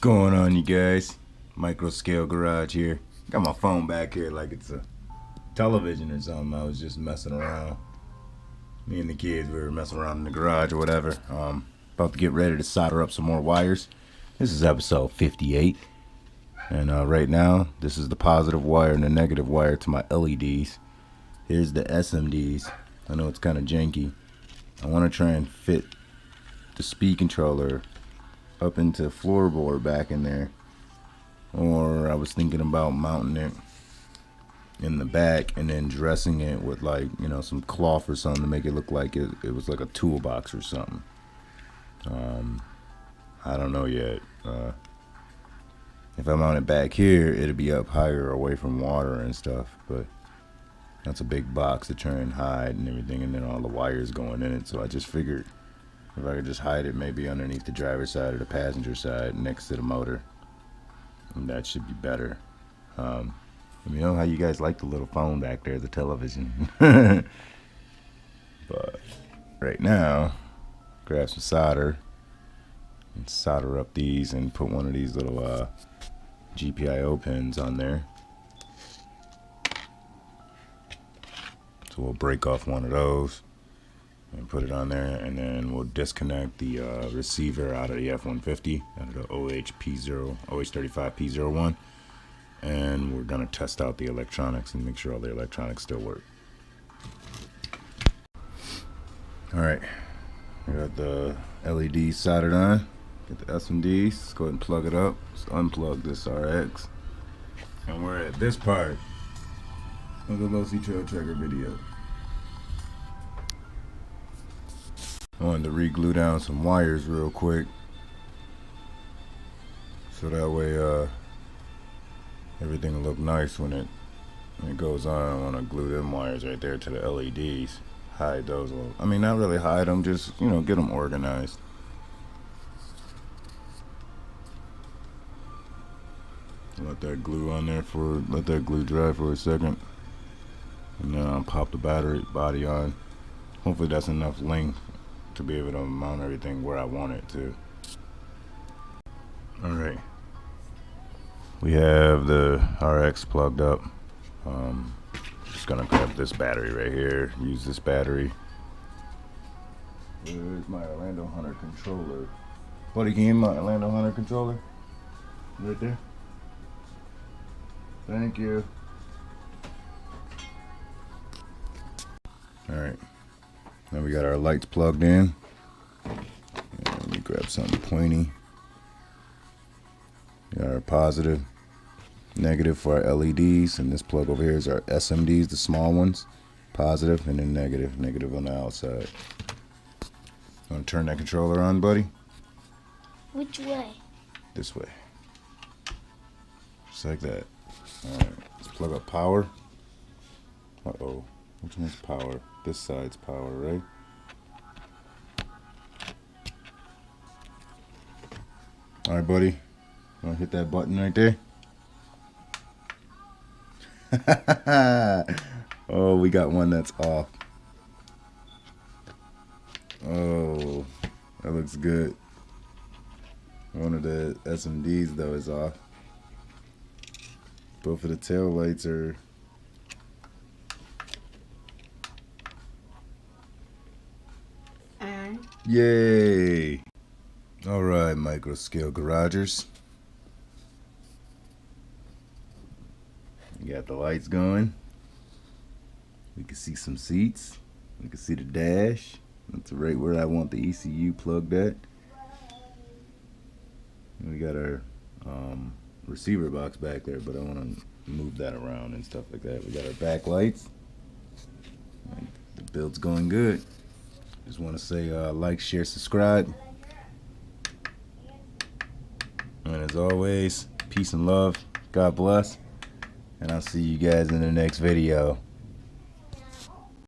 Going on, you guys? Micro scale garage here. Got my phone back here like it's a television or something. I was just messing around. Me and the kids, we were messing around in the garage or whatever. About to get ready to solder up some more wires. This is episode 58. And right now, this is the positive wire and the negative wire to my LEDs. Here's the SMDs. I know it's kind of janky. I want to try and fit the speed controller up into floorboard back in there, or I was thinking about mounting it in the back and then dressing it with, like, you know, some cloth or something to make it look like it was like a toolbox or something. I don't know yet. If I mount it back here, it'll be up higher away from water and stuff, but that's a big box to try and hide and everything, and then all the wires going in it. So I just figured if I could just hide it maybe underneath the driver's side or the passenger side next to the motor, and that should be better. Let me know how you guys like the little phone back there, the television. But right now, grab some solder and solder up these and put one of these little GPIO pins on there. So we'll break off one of those and put it on there, and then we'll disconnect the receiver out of the F-150, out of the OH35P01, and we're gonna test out the electronics and make sure all the electronics still work. Alright, we got the LEDs soldered on. Get the SMDs, let's go ahead and plug it up. Let's unplug this RX. And we're at this part of the low-C trail tracker video. I wanted to re-glue down some wires real quick, so that way everything will look nice when it goes on. I want to glue them wires right there to the LEDs, hide those a little. I mean, not really hide them, just, you know, get them organized. Let that glue on there let that glue dry for a second, and then I'll pop the battery body on. Hopefully that's enough length to be able to mount everything where I want it to. Alright, we have the RX plugged up. Just gonna grab this battery right here, use this battery. Where's my Orandoo Hunter controller? Buddy, can you get my Orandoo Hunter controller? Right there. Thank you. Alright, now we got our lights plugged in. And let me grab something pointy. We got our positive, negative for our LEDs, and this plug over here is our SMDs, the small ones. Positive, and then negative. Negative on the outside. Want to turn that controller on, buddy? Which way? This way. Just like that. Alright, let's plug up power. Uh-oh. Which one's power? This side's power, right? Alright, buddy. Wanna hit that button right there? Oh, we got one that's off. Oh, that looks good. One of the SMDs, though, is off. Both of the tail lights are... Yay! Alright, micro scale garagers. You got the lights going. We can see some seats. We can see the dash. That's right where I want the ECU plugged at. And we got our receiver box back there, but I want to move that around and stuff like that. We got our back lights. Build's going good. Just want to say like, share, subscribe. And as always, peace and love. God bless. And I'll see you guys in the next video.